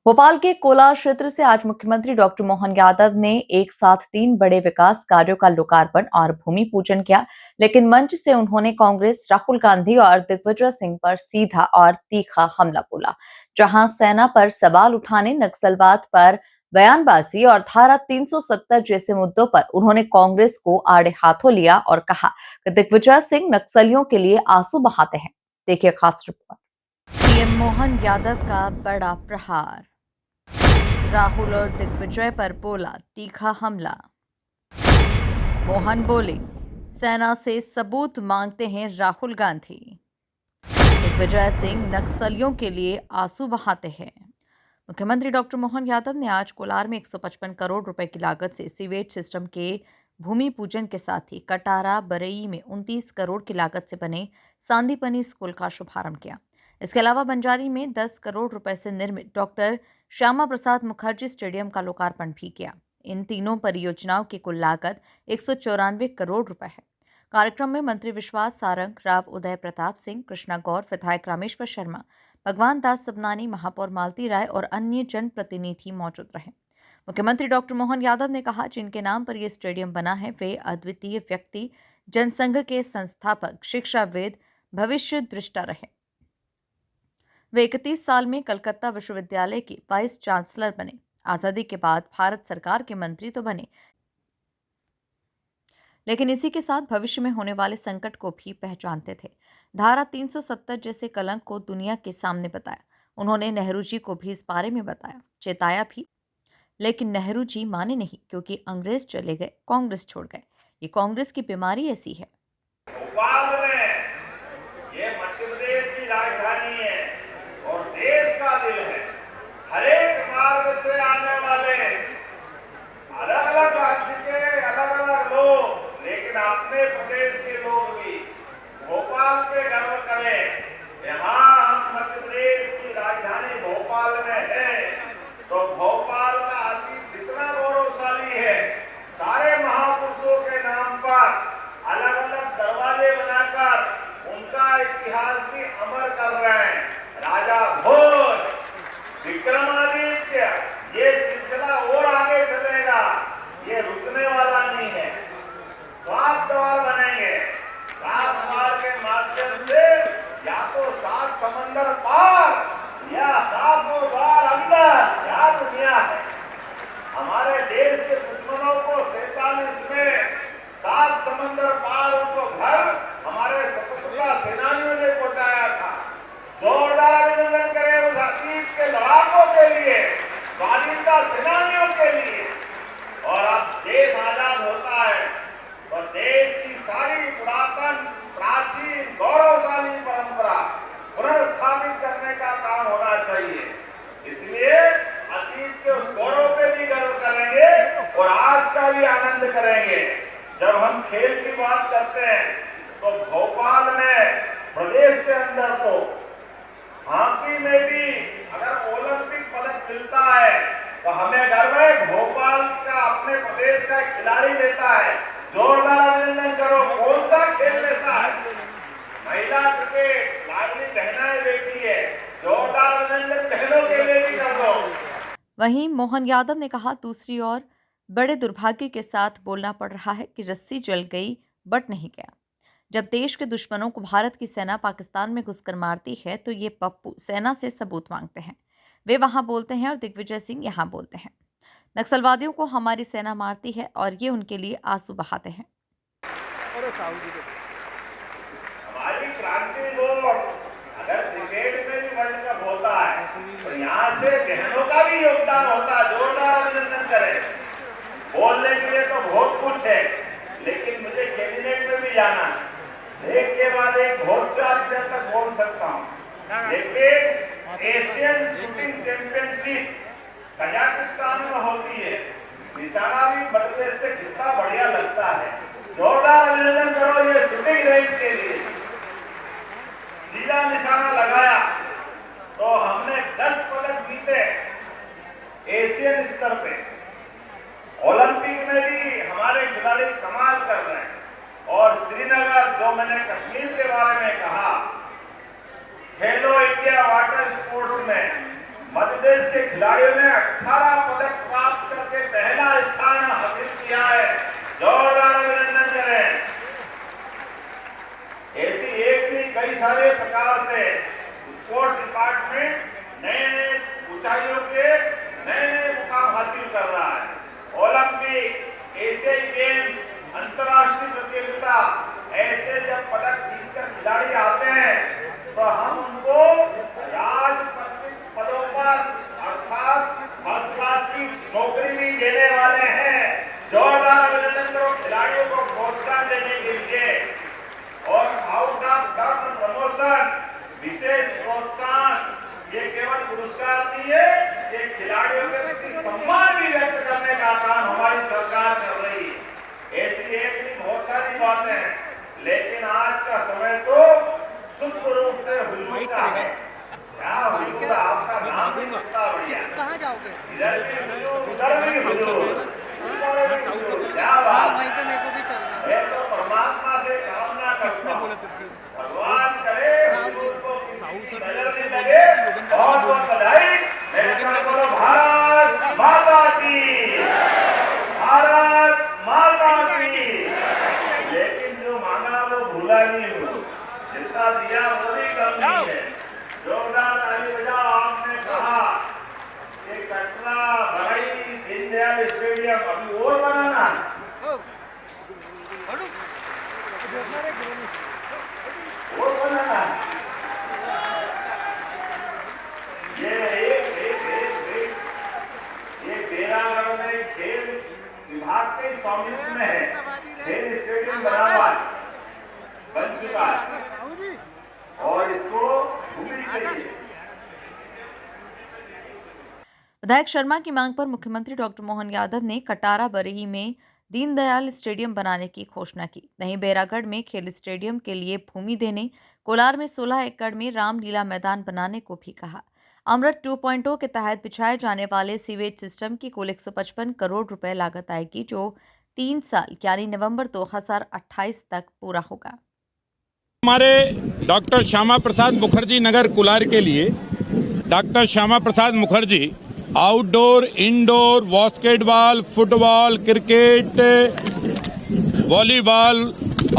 भोपाल के कोलार क्षेत्र से आज मुख्यमंत्री डॉक्टर मोहन यादव ने एक साथ 3 बड़े विकास कार्यों का लोकार्पण और भूमि पूजन किया। लेकिन मंच से उन्होंने कांग्रेस, राहुल गांधी और दिग्विजय सिंह पर सीधा और तीखा हमला बोला। जहां सेना पर सवाल उठाने, नक्सलवाद पर बयानबाजी और धारा 370 जैसे मुद्दों पर उन्होंने कांग्रेस को आड़े हाथों लिया और कहा कि दिग्विजय सिंह नक्सलियों के लिए आंसू बहाते हैं। देखिए खास रिपोर्ट। पीएम मोहन यादव का बड़ा प्रहार। राहुल और दिग्विजय पर बोला तीखा हमला। मोहन बोले, सेना से सबूत मांगते हैं राहुल गांधी। दिग्विजय सिंह नक्सलियों के लिए आंसू बहाते हैं। मुख्यमंत्री डॉक्टर मोहन यादव ने आज कोलार में 155 करोड़ रुपए की लागत से सीवेज सिस्टम के भूमि पूजन के साथ ही कटारा बरई में 29 करोड़ की लागत से बने सांदीपनी स्कूल का शुभारंभ किया। इसके अलावा बंजारी में 10 करोड़ रुपए से निर्मित डॉक्टर श्यामा प्रसाद मुखर्जी स्टेडियम का लोकार्पण भी किया। इन तीनों परियोजनाओं की कुल लागत 194 करोड़ रुपए है। कार्यक्रम में मंत्री विश्वास सारंग, राव उदय प्रताप सिंह, कृष्णा गौर, विधायक रामेश्वर शर्मा, भगवान दास सबनानी, महापौर मालती राय और अन्य जनप्रतिनिधि मौजूद रहे। मुख्यमंत्री डॉक्टर मोहन यादव ने कहा, जिनके नाम पर यह स्टेडियम बना है वे अद्वितीय व्यक्ति, जनसंघ के संस्थापक, शिक्षाविद, भविष्य दृष्टा रहे। वे 31 साल में कलकत्ता विश्वविद्यालय के वाइस चांसलर बने। आजादी के बाद भारत सरकार के मंत्री तो बने, लेकिन इसी के साथ भविष्य में होने वाले संकट को भी पहचानते थे। धारा 370 जैसे कलंक को दुनिया के सामने बताया। उन्होंने नेहरू जी को भी इस बारे में बताया, चेताया भी। लेकिन नेहरू जी माने नहीं, क्योंकि अंग्रेज चले गए, कांग्रेस छोड़ गए। ये कांग्रेस की बीमारी ऐसी है। भोपाल में ये मध्य प्रदेश की राजधानी है और देश का दिल है। हर एक मार्ग से आने वाले अलग अलग राज्य के अलग अलग लोग, लेकिन अपने प्रदेश के लोग भी भोपाल पे गर्व करें। यहाँ हम मध्य प्रदेश की राजधानी भोपाल में है, तो भोपाल का अतीत कितना गौरवशाली है। सारे महापुरुषों के नाम पर अलग अलग दरवाजे बनाकर उनका इतिहास भी अमर कर रहे हैं। राजा भोज, विक्रमादित्य, ये सिलसिला और आगे चलेगा, ये रुकने वाला नहीं है। 7 द्वार बनेंगे, 7 द्वार के माध्यम से या तो 7 समंदर पार या 7 द्वार अंदर, क्या दुनिया है। हमारे देश के दुश्मनों को 47 में 7 समंदर पार उनको घर हमारे स्वतंत्रता सेनानियों ने पहुंचाया था। जोरदार अभिनंदन करें उस अतीत के लड़ाकों के लिए, स्वाधीनता सेनानियों के लिए। और अब देश आजाद होता है तो देश की सारी पुरातन, प्राचीन, गौरवशाली परंपरा पुनर्स्थापित करने का काम होना चाहिए। इसलिए अतीत के उस गौरव पे भी गर्व करेंगे और आज का भी आनंद करेंगे। जब हम खेल की बात करते हैं तो भोपाल में, प्रदेश के अंदर तो हॉकी में भी अगर ओलंपिक पदक मिलता है तो हमें गर्व है। भोपाल का अपने प्रदेश का खिलाड़ी लेता है। जोरदार अभिनंदन करो। कौन सा खेल ऐसा है? महिला क्रिकेट, लाडली बहनाएं बेटी है। जोरदार अभिनंदन बहनों के लिए भी कर दो। वहीं मोहन यादव ने कहा, दूसरी ओर बड़े दुर्भाग्य के साथ बोलना पड़ रहा है कि रस्सी जल गई बट नहीं गया। जब देश के दुश्मनों को भारत की सेना पाकिस्तान में घुसकर मारती है तो ये पप्पू सेना से सबूत मांगते हैं। वे वहां बोलते हैं और दिग्विजय सिंह यहाँ बोलते हैं। नक्सलवादियों को हमारी सेना मारती है और ये उनके लिए आंसू बहाते हैं। हमारी क्रांति बोर्ड अगर क्रिकेट में भी वर्ल्ड कप होता है तो यहाँ से बहनों का भी योगदान होता है। जोरदार अभिनंदन करें। बोलने के लिए तो बहुत कुछ है, लेकिन मुझे कैबिनेट में भी जाना है। एक के बाद एक बहुत से देर तक बोल सकता हूँ, लेकिन एशियन शूटिंग चैंपियनशिप कजाकिस्तान में होती है। निशाना भी मध्य प्रदेश से कितना बढ़िया लगता है। जोरदार अभिनंदन करो ये शूटिंग रेंज के लिए। सीधा निशाना लगाया तो हमने 10 पदक जीते एशियन स्तर पे। ओलंपिक में भी हमारे खिलाड़ी कमाल कर रहे हैं। और श्रीनगर, जो मैंने कश्मीर के बारे में कहा, खेलो इंडिया वाटर स्पोर्ट्स में मध्य प्रदेश के खिलाड़ियों ने 18 पदक प्राप्त करके पहला स्थान हासिल किया है। जोरदार अभिनंदन करें। ऐसी एक नहीं कई सारे प्रकार से स्पोर्ट्स डिपार्टमेंट नए नए ऊंचाइयों के नए नए मुकाम हासिल कर रहा है। ओलंपिक, एशियाई गेम्स, अंतर्राष्ट्रीय प्रतियोगिता, ऐसे जब पदक जीतकर खिलाड़ी आते हैं तो हम उनको राजपत्रित पदों पर अर्थात फर्स्ट क्लास की नौकरी भी देने वाले हैं। जोरदार अभिनंदन करो खिलाड़ियों को प्रोत्साहन देने के लिए। और आउट ऑफ टर्न प्रमोशन, विशेष प्रोत्साहन, ये केवल पुरस्कार नहीं है, ये खिलाड़ियों के प्रति सम्मान भी व्यक्त करने का काम हमारी सरकार कर रही है। ऐसी एक नहीं बहुत सारी बातें हैं, लेकिन आज का समय तो शुद्ध रूप से हुजूर का है। क्या हुजूर का आपका नाम भी कितना बढ़िया है। कहाँ जाओगे? इधर भी हुजूर, उधर भी हुजूर, क्या बात वहीं पे मेरे को भी चलना है। है। तो परमात्मा से कामना करता हूं, भगवान करे हुजूर को किसी की नजर नहीं लगे। बहुत बहुत बधाई। मेरे साथ बोलो भारत माता की, भारत माता की। लेकिन जो मांगा वो भूला नहीं हूँ, जितना दिया वो भी कम नहीं है। जोरदार ताली बजाओ। आपने कहा कि कटरा बड़ाई दीनदयाल स्टेडियम अभी और बनाना है। और बनाना है। ये बेरागढ़ में खेल विभाग के स्वामित्व में है। खेल स्टेडियम बना हुआ है, बन चुका है और इसको भूमि चाहिए। विधायक शर्मा की मांग पर मुख्यमंत्री डॉक्टर मोहन यादव ने कटारा बरही में दीनदयाल स्टेडियम बनाने की घोषणा की। वहीं बैरागढ़ में खेल स्टेडियम के लिए भूमि देने, कोलार में 16 एकड़ में रामलीला मैदान बनाने को भी कहा। अमृत 2.0 के तहत बिछाए जाने वाले सीवेज सिस्टम की कुल 155 करोड़ रुपए लागत आएगी, जो 3 साल यानी नवंबर 2028 तक पूरा होगा। हमारे डॉक्टर श्यामा प्रसाद मुखर्जी नगर कुलार के लिए doctor Shyama Prasad Mukherjee outdoor, indoor, basketball, football, cricket, volleyball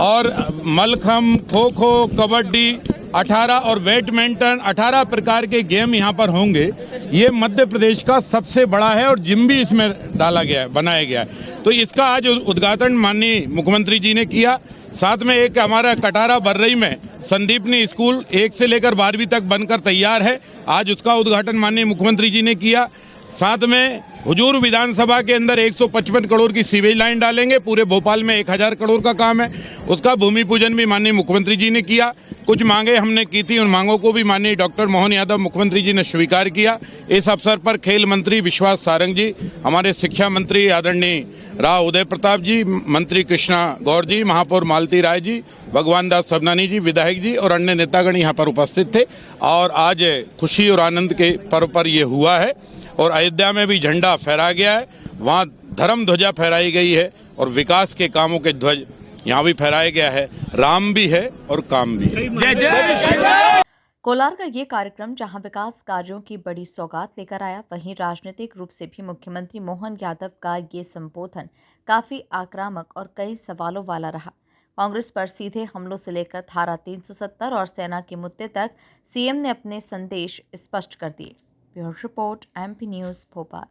और मलखम, खो खो, कबड्डी 18 और बैडमिंटन 18 प्रकार के गेम यहाँ पर होंगे। ये मध्य प्रदेश का सबसे बड़ा है और जिम भी इसमें डाला गया है, बनाया गया है। तो इसका आज उद्घाटन माननीय मुख्यमंत्री जी ने किया। साथ में एक हमारा कटारा बर्रई में संदीपनी स्कूल 1 से लेकर 12वीं तक बनकर तैयार है, आज उसका उद्घाटन माननीय मुख्यमंत्री जी ने किया। साथ में हुजूर विधानसभा के अंदर 155 करोड़ की सीवेज लाइन डालेंगे। पूरे भोपाल में 1000 करोड़ का काम है, उसका भूमि पूजन भी माननीय मुख्यमंत्री जी ने किया। कुछ मांगे हमने की थी, उन मांगों को भी माननीय डॉक्टर मोहन यादव मुख्यमंत्री जी ने स्वीकार किया। इस अवसर पर खेल मंत्री विश्वास सारंग जी, हमारे शिक्षा मंत्री आदरणीय राव उदय प्रताप जी, मंत्री कृष्णा गौर जी, महापौर मालती राय जी, भगवान दास सबनानी जी, विधायक जी और अन्य नेतागण यहाँ पर उपस्थित थे। और आज खुशी और आनंद के पर्व पर ये हुआ है। और अयोध्या में भी झंडा फहरा गया है, वहाँ धर्म ध्वजा फहराई गई है और विकास के कामों के ध्वज यहाँ भी फहराया गया है। राम भी है और काम भी है। जय जय श्री राम। कोलार का ये कार्यक्रम जहां विकास कार्यों की बड़ी सौगात लेकर आया, वहीं राजनीतिक रूप से भी मुख्यमंत्री मोहन यादव का ये संबोधन काफी आक्रामक और कई सवालों वाला रहा। कांग्रेस पर सीधे हमलों से लेकर धारा 370 और सेना के मुद्दे तक सीएम ने अपने संदेश स्पष्ट कर दिए। Bureau report, MP news, Bhopal.